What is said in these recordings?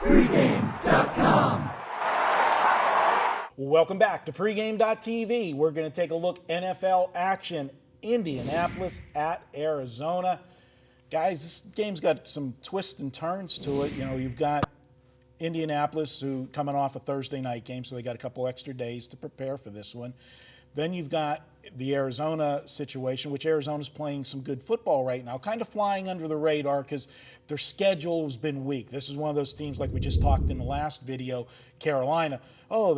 Pregame.com. Welcome back to Pregame.tv. We're going to take a look NFL action. Indianapolis at Arizona. Guys, this game's got some twists and turns to it. You know, you've got Indianapolis who coming off a Thursday night game, so they got a couple extra days to prepare for this one. Then you've got the Arizona situation, which Arizona's playing some good football right now, kind of flying under the radar because their schedule has been weak. This is one of those teams like we just talked in the last video, Carolina. Oh,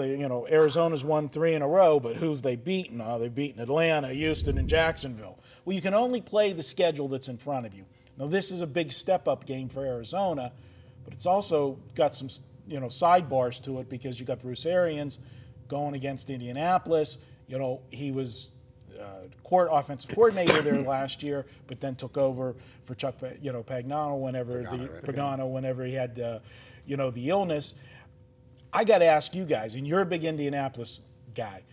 Arizona's won 3 in a row, but who've they beaten? Oh, they've beaten Atlanta, Houston, and Jacksonville. Well, you can only play the schedule that's in front of you. Now, this is a big step-up game for Arizona, but it's also got some, sidebars to it because you got Bruce Arians going against Indianapolis. He was offensive coordinator there last year, but then took over for Chuck, Pagano whenever he had, the illness. I got to ask you guys, and you're a big Indianapolis guy.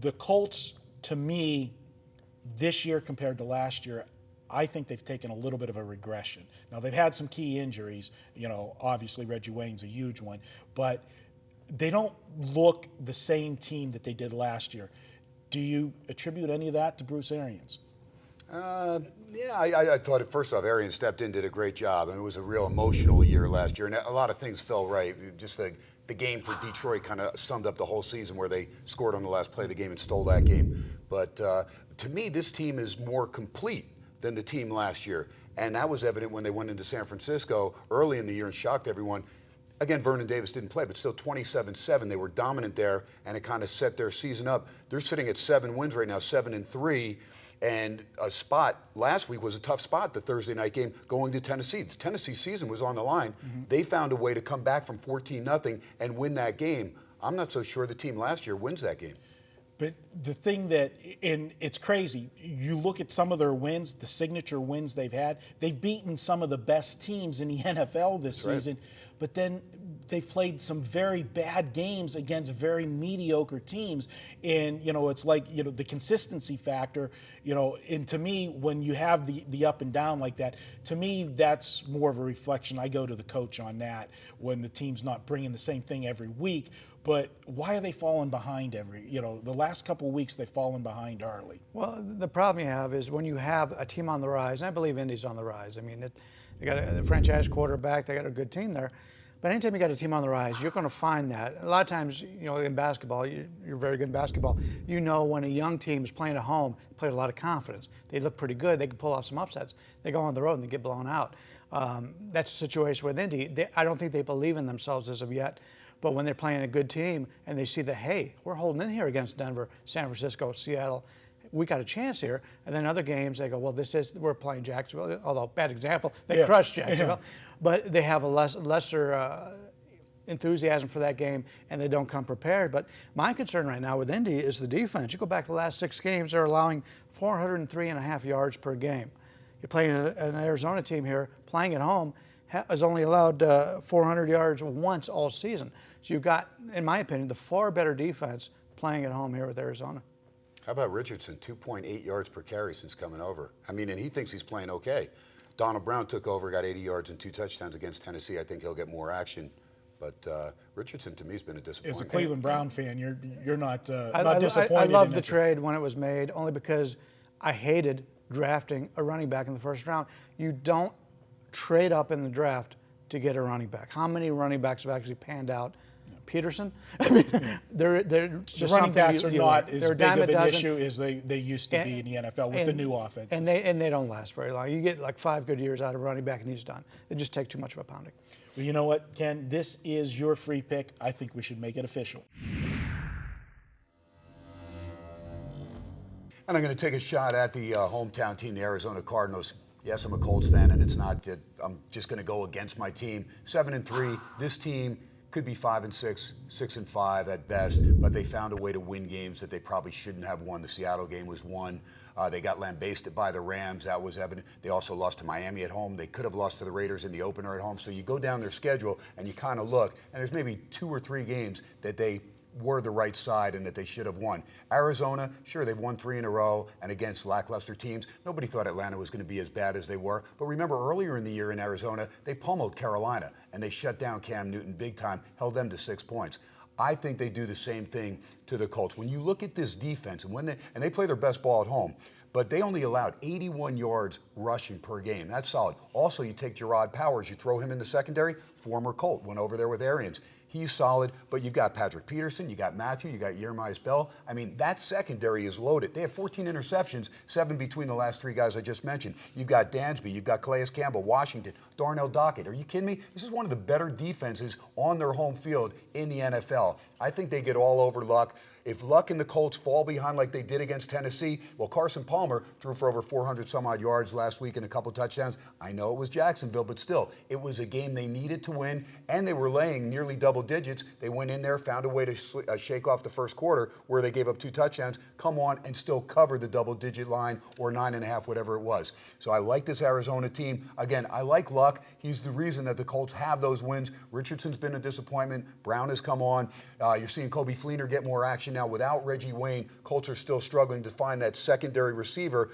The Colts, to me, this year compared to last year, I think they've taken a little bit of a regression. Now, they've had some key injuries. Obviously Reggie Wayne's a huge one, but they don't look the same team that they did last year. Do you attribute any of that to Bruce Arians? I thought, first off, Arians stepped in, did a great job, and it was a real emotional year last year, and a lot of things fell right. Just the game for Detroit kind of summed up the whole season where they scored on the last play of the game and stole that game. But to me, this team is more complete than the team last year, and that was evident when they went into San Francisco early in the year and shocked everyone. Again, Vernon Davis didn't play, but still 27-7. They were dominant there, and it kind of set their season up. They're sitting at 7 wins right now, 7-3, and a spot last week was a tough spot, the Thursday night game, going to Tennessee. Tennessee's season was on the line. Mm-hmm. They found a way to come back from 14-0 and win that game. I'm not so sure the team last year wins that game. But the thing and it's crazy, you look at some of their wins, the signature wins they've had, they've beaten some of the best teams in the NFL this season, but then they've played some very bad games against very mediocre teams. And, it's like, the consistency factor, and to me, when you have the up and down like that, to me, that's more of a reflection. I go to the coach on that when the team's not bringing the same thing every week. But why are they falling behind the last couple of weeks they've fallen behind early? Well, the problem you have is when you have a team on the rise, and I believe Indy's on the rise. I mean, they got a franchise quarterback, they got a good team there. But anytime you got a team on the rise, you're going to find that. A lot of times, in basketball, you're very good in basketball. When a young team is playing at home, they play with a lot of confidence. They look pretty good. They can pull off some upsets. They go on the road and they get blown out. That's a situation with Indy. I don't think they believe in themselves as of yet. But when they're playing a good team and they see that, hey, we're holding in here against Denver, San Francisco, Seattle, we got a chance here. And then other games, they go, well, we're playing Jacksonville, although bad example, they crushed Jacksonville. Yeah. But they have a lesser enthusiasm for that game, and they don't come prepared. But my concern right now with Indy is the defense. You go back to the last 6 games, they're allowing 403.5 yards per game. You're playing an Arizona team here, playing at home, has only allowed 400 yards once all season. So you've got, in my opinion, the far better defense playing at home here with Arizona. How about Richardson, 2.8 yards per carry since coming over? I mean, and he thinks he's playing okay. Donald Brown took over, got 80 yards and 2 touchdowns against Tennessee. I think he'll get more action. But Richardson, to me, has been a disappointment. As a Cleveland Brown fan, you're not disappointed. I loved the trade when it was made, only because I hated drafting a running back in the first round. You don't trade up in the draft to get a running back. How many running backs have actually panned out? Peterson? I mean, they're just the running backs are not as big of an issue as they used to be in the NFL with the new offenses. And they don't last very long. You get like 5 good years out of a running back and he's done. They just take too much of a pounding. Well, you know what, Ken? This is your free pick. I think we should make it official. And I'm going to take a shot at the hometown team, the Arizona Cardinals. Yes, I'm a Colts fan, and it's not that I'm just going to go against my team. 7-3. This team could be 5-6, 6-5 at best, but they found a way to win games that they probably shouldn't have won. The Seattle game was one. They got lambasted by the Rams. That was evident. They also lost to Miami at home. They could have lost to the Raiders in the opener at home. So you go down their schedule and you kind of look, and there's maybe 2 or 3 games that they were the right side and that they should have won. Arizona, sure, they've won 3 in a row and against lackluster teams. Nobody thought Atlanta was going to be as bad as they were. But remember, earlier in the year in Arizona, they pummeled Carolina and they shut down Cam Newton big time, held them to 6 points. I think they do the same thing to the Colts. When you look at this defense, and they play their best ball at home, but they only allowed 81 yards rushing per game. That's solid. Also, you take Gerard Powers, you throw him in the secondary, former Colt, went over there with Arians. He's solid, but you've got Patrick Peterson, you got Matthew, you got Yermias Bell. I mean, that secondary is loaded. They have 14 interceptions, 7 between the last 3 guys I just mentioned. You've got Dansby, you've got Calais Campbell, Washington, Darnell Dockett. Are you kidding me? This is one of the better defenses on their home field in the NFL. I think they get all over Luck. If Luck and the Colts fall behind like they did against Tennessee, well, Carson Palmer threw for over 400 some odd yards last week and a couple touchdowns. I know it was Jacksonville, but still, it was a game they needed to win, and they were laying nearly double digits. They went in there, found a way to shake off the first quarter where they gave up 2 touchdowns, come on and still cover the double-digit line or 9.5, whatever it was. So I like this Arizona team. Again, I like Luck. He's the reason that the Colts have those wins. Richardson's been a disappointment. Brown has come on. You're seeing Kobe Fleener get more action now. Without Reggie Wayne, Colts are still struggling to find that secondary receiver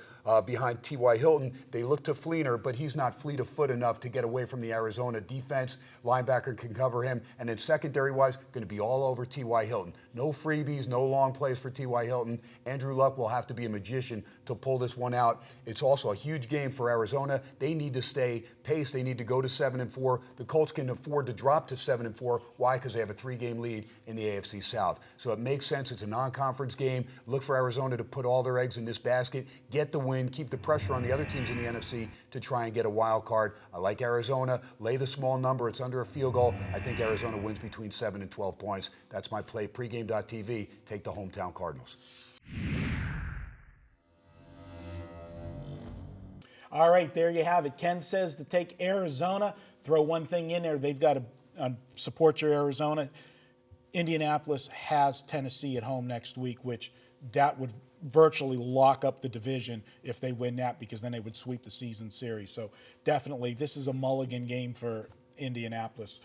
behind T.Y. Hilton. They look to Fleener, but he's not fleet of foot enough to get away from the Arizona defense. Linebacker can cover him. And then secondary-wise, going to be all over T.Y. Hilton. No freebies, no long plays for T.Y. Hilton. Andrew Luck will have to be a magician to pull this one out. It's also a huge game for Arizona. They need to stay pace. They need to go to 7-4. The Colts can afford to drop to 7-4. Why? Because they have a 3-game lead in the AFC South. So it makes sense. It's a non-conference game. Look for Arizona to put all their eggs in this basket, get the win, keep the pressure on the other teams in the NFC to try and get a wild card. I like Arizona. Lay the small number. It's under a field goal. I think Arizona wins between 7 and 12 points. That's my play. Pregame.tv. Take the hometown Cardinals. All right, there you have it. Ken says to take Arizona. Throw one thing in there. They've got to support your Arizona. Indianapolis has Tennessee at home next week, which that would virtually lock up the division if they win that, because then they would sweep the season series. So definitely this is a mulligan game for Indianapolis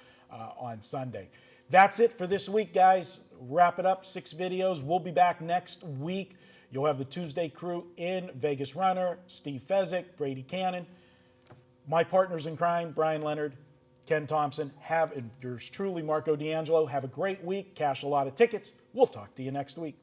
on Sunday. That's it for this week, guys. Wrap it up. 6 videos. We'll be back next week. You'll have the Tuesday crew in, Vegas Runner, Steve Fezzik, Brady Cannon. My partners in crime, Bryan Leonard, Ken Thomson, and yours truly, Marco D'Angelo. Have a great week. Cash a lot of tickets. We'll talk to you next week.